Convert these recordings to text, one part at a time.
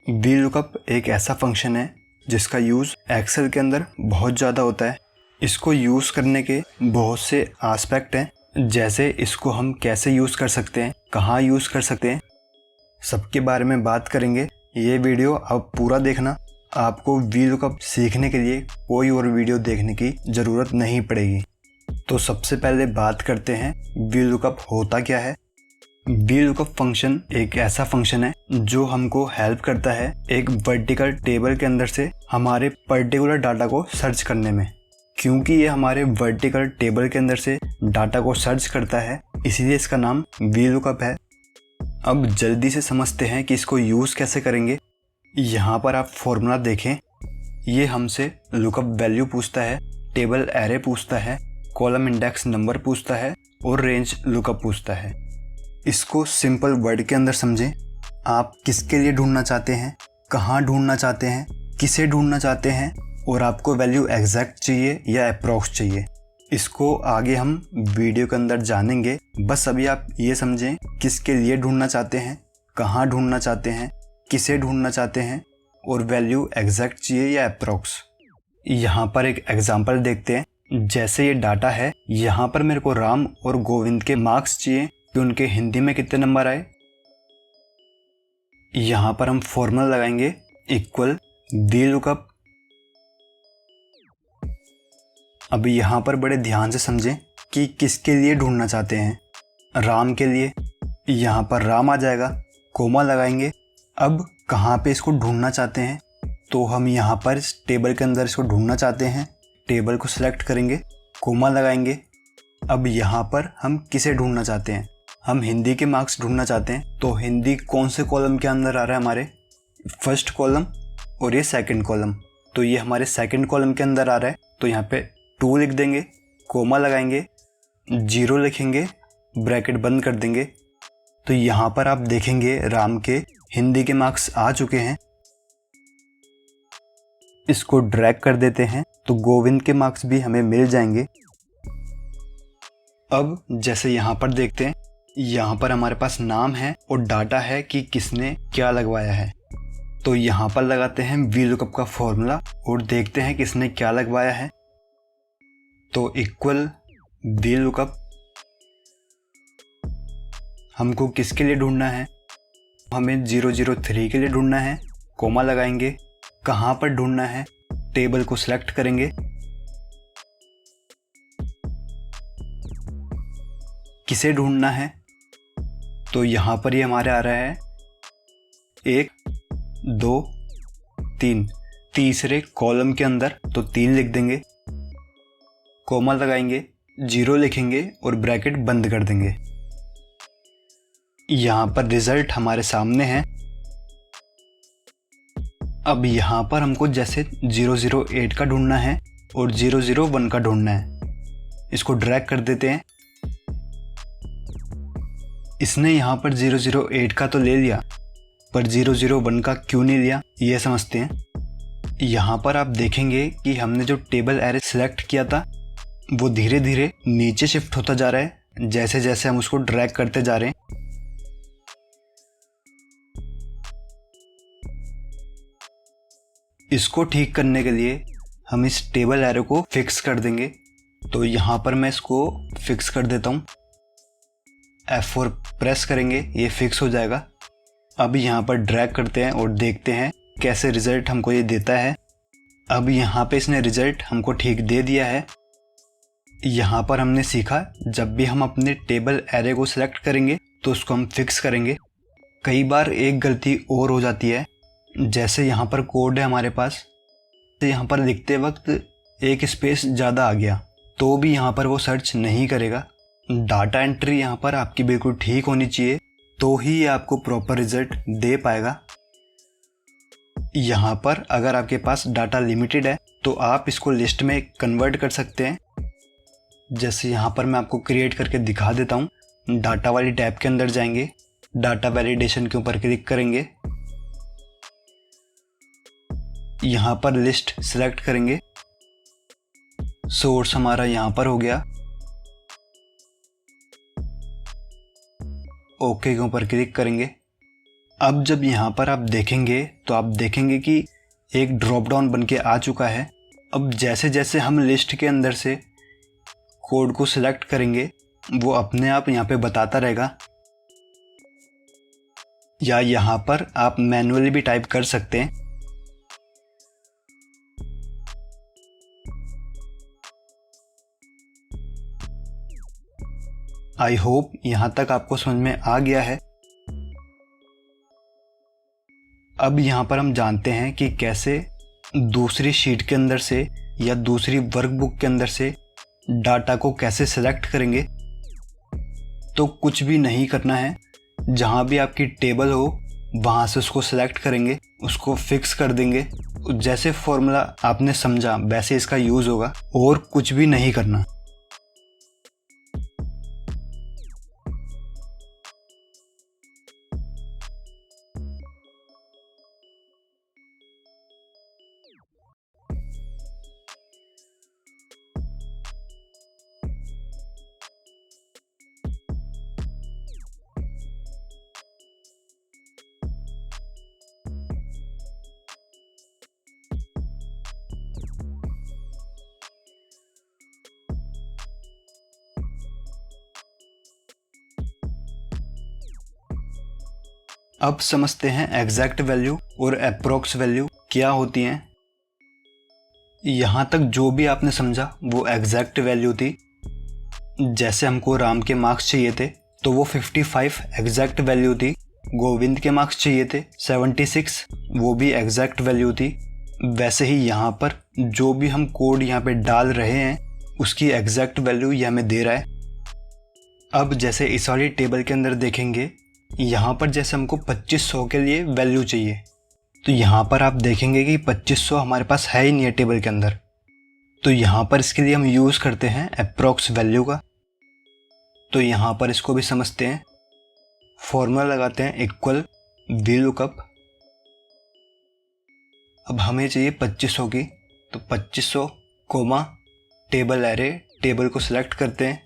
VLOOKUP एक ऐसा function है जिसका यूज़ एक्सेल के अंदर बहुत ज़्यादा होता है। इसको यूज़ करने के बहुत से एस्पेक्ट हैं, जैसे इसको हम कैसे यूज़ कर सकते हैं, कहाँ यूज़ कर सकते हैं, सबके बारे में बात करेंगे। ये वीडियो आप पूरा देखना, आपको VLOOKUP सीखने के लिए कोई और वीडियो देखने की ज़रूरत नहीं पड़ेगी। तो सबसे पहले बात करते हैं VLOOKUP होता क्या है। VLOOKUP फंक्शन एक ऐसा फंक्शन है जो हमको हेल्प करता है एक वर्टिकल टेबल के अंदर से हमारे पर्टिकुलर डाटा को सर्च करने में। क्योंकि ये हमारे वर्टिकल टेबल के अंदर से डाटा को सर्च करता है, इसीलिए इसका नाम VLOOKUP है। अब जल्दी से समझते हैं कि इसको यूज़ कैसे करेंगे। यहाँ पर आप फॉर्मूला देखें, ये हमसे लुकअप वैल्यू पूछता है, टेबल एरे पूछता है, कॉलम इंडेक्स नंबर पूछता है और रेंज लुकअप पूछता है। इसको सिंपल वर्ड के अंदर समझें। आप किसके लिए ढूंढना चाहते हैं, कहाँ ढूंढना चाहते हैं, किसे ढूंढना चाहते हैं और आपको वैल्यू एग्जैक्ट चाहिए या अप्रॉक्स चाहिए। इसको आगे हम वीडियो के अंदर जानेंगे। बस अभी आप ये समझें किसके लिए ढूंढना चाहते हैं, कहाँ ढूंढना चाहते हैं, किसे ढूंढना चाहते हैं और वैल्यू एग्जैक्ट चाहिए या अप्रॉक्स। यहाँ पर एक एग्जांपल देखते हैं। जैसे ये डाटा है, यहाँ पर मेरे को राम और गोविंद के मार्क्स चाहिए कि उनके हिंदी में कितने नंबर आए। यहाँ पर हम फॉर्मूला लगाएंगे इक्वल VLOOKUP। अब यहाँ पर बड़े ध्यान से समझें कि किसके लिए ढूंढना चाहते हैं। राम के लिए, यहाँ पर राम आ जाएगा, कोमा लगाएंगे। अब कहाँ पे इसको ढूंढना चाहते हैं, तो हम यहाँ पर इस टेबल के अंदर इसको ढूंढना चाहते हैं। टेबल को सिलेक्ट करेंगे, कोमा लगाएंगे। अब यहाँ पर हम किसे ढूंढना चाहते हैं, हम हिंदी के मार्क्स ढूंढना चाहते हैं। तो हिंदी कौन से कॉलम के अंदर आ रहा है, हमारे फर्स्ट कॉलम और ये सेकंड कॉलम। तो ये हमारे सेकंड कॉलम के अंदर आ रहा है, तो यहाँ पे 2 लिख देंगे, कोमा लगाएंगे, 0 लिखेंगे, ब्रैकेट बंद कर देंगे। तो यहाँ पर आप देखेंगे राम के हिंदी के मार्क्स आ चुके हैं। इसको ड्रैग कर देते हैं तो गोविंद के मार्क्स भी हमें मिल जाएंगे। अब जैसे यहाँ पर देखते हैं, यहाँ पर हमारे पास नाम है और डाटा है कि किसने क्या लगवाया है। तो यहाँ पर लगाते हैं VLOOKUP का फॉर्मूला और देखते हैं किसने क्या लगवाया है। तो इक्वल VLOOKUP। हमको किसके लिए ढूंढना है, हमें 003 के लिए ढूंढना है। कोमा लगाएंगे, कहाँ पर ढूंढना है, टेबल को सिलेक्ट करेंगे, किसे ढूंढना है। तो यहाँ पर ये हमारे आ रहा है 1 2 3, तीसरे कॉलम के अंदर, तो 3 लिख देंगे, कोमा लगाएंगे, 0 लिखेंगे और ब्रैकेट बंद कर देंगे। यहाँ पर रिजल्ट हमारे सामने है। अब यहाँ पर हमको जैसे 008 का ढूंढना है और 001 का ढूंढना है। इसको ड्रैग कर देते हैं। इसने यहाँ पर 008 का तो ले लिया, पर 001 का क्यों नहीं लिया, ये समझते हैं। यहाँ पर आप देखेंगे कि हमने जो टेबल एरे सिलेक्ट किया था वो धीरे धीरे नीचे शिफ्ट होता जा रहा है जैसे जैसे हम उसको ड्रैग करते जा रहे हैं। इसको ठीक करने के लिए हम इस टेबल एरो को फिक्स कर देंगे। तो यहाँ पर मैं इसको फिक्स कर देता हूँ, F4 प्रेस करेंगे, ये फिक्स हो जाएगा। अब यहाँ पर ड्रैग करते हैं और देखते हैं कैसे रिजल्ट हमको ये देता है। अब यहाँ पे इसने रिजल्ट हमको ठीक दे दिया है। यहाँ पर हमने सीखा, जब भी हम अपने टेबल एरे को सिलेक्ट करेंगे तो उसको हम फिक्स करेंगे। कई बार एक गलती और हो जाती है, जैसे यहाँ पर कोड है हमारे पास, तो यहाँ पर लिखते वक्त एक स्पेस ज़्यादा आ गया तो भी यहाँ पर वो सर्च नहीं करेगा। डाटा एंट्री यहाँ पर आपकी बिल्कुल ठीक होनी चाहिए, तो ही ये आपको प्रॉपर रिजल्ट दे पाएगा। यहाँ पर अगर आपके पास डाटा लिमिटेड है तो आप इसको लिस्ट में कन्वर्ट कर सकते हैं। जैसे यहाँ पर मैं आपको क्रिएट करके दिखा देता हूँ। डाटा वाली टैब के अंदर जाएंगे, डाटा वैलिडेशन के ऊपर क्लिक करेंगे, यहाँ पर लिस्ट सिलेक्ट करेंगे, सोर्स हमारा यहाँ पर हो गया, ओके के ऊपर क्लिक करेंगे। अब जब यहाँ पर आप देखेंगे तो आप देखेंगे कि एक ड्रॉप डाउन बन के आ चुका है। अब जैसे जैसे हम लिस्ट के अंदर से कोड को सिलेक्ट करेंगे वो अपने आप यहाँ पे बताता रहेगा, या यहाँ पर आप मैन्युअली भी टाइप कर सकते हैं। आई होप यहाँ तक आपको समझ में आ गया है। अब यहाँ पर हम जानते हैं कि कैसे दूसरी शीट के अंदर से या दूसरी वर्कबुक के अंदर से डाटा को कैसे सेलेक्ट करेंगे। तो कुछ भी नहीं करना है, जहाँ भी आपकी टेबल हो वहाँ से उसको सेलेक्ट करेंगे, उसको फिक्स कर देंगे। जैसे फॉर्मूला आपने समझा वैसे इसका यूज़ होगा, और कुछ भी नहीं करना। अब समझते हैं एग्जैक्ट वैल्यू और अप्रोक्स वैल्यू क्या होती हैं। यहाँ तक जो भी आपने समझा वो एग्जैक्ट वैल्यू थी। जैसे हमको राम के मार्क्स चाहिए थे तो वो 55 एग्जैक्ट वैल्यू थी। गोविंद के मार्क्स चाहिए थे 76, वो भी एग्जैक्ट वैल्यू थी। वैसे ही यहाँ पर जो भी हम कोड यहाँ पे डाल रहे हैं उसकी एग्जैक्ट वैल्यू ये हमें दे रहा है। अब जैसे इस वाली टेबल के अंदर देखेंगे, यहाँ पर जैसे हमको 2500 के लिए वैल्यू चाहिए, तो यहाँ पर आप देखेंगे कि 2500 हमारे पास है ही नहीं है टेबल के अंदर। तो यहाँ पर इसके लिए हम यूज़ करते हैं अप्रोक्स वैल्यू का। तो यहाँ पर इसको भी समझते हैं। फॉर्मूला लगाते हैं इक्वल VLOOKUP। अब हमें चाहिए 2500 की, तो 2500 कोमा टेबल एरे, टेबल को सिलेक्ट करते हैं,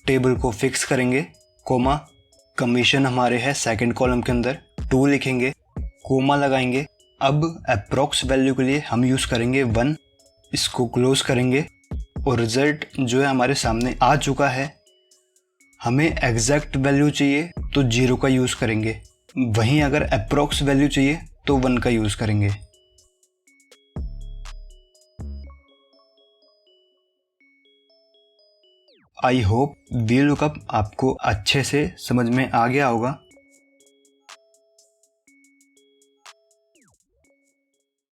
टेबल को फिक्स करेंगे, कोमा कमीशन हमारे है सेकंड कॉलम के अंदर 2 लिखेंगे, कोमा लगाएंगे। अब अप्रोक्स वैल्यू के लिए हम यूज़ करेंगे 1, इसको क्लोज करेंगे और रिजल्ट जो है हमारे सामने आ चुका है। हमें एग्जैक्ट वैल्यू चाहिए तो 0 का यूज़ करेंगे, वहीं अगर अप्रोक्स वैल्यू चाहिए तो 1 का यूज़ करेंगे। आई होप VLOOKUP आपको अच्छे से समझ में आ गया होगा।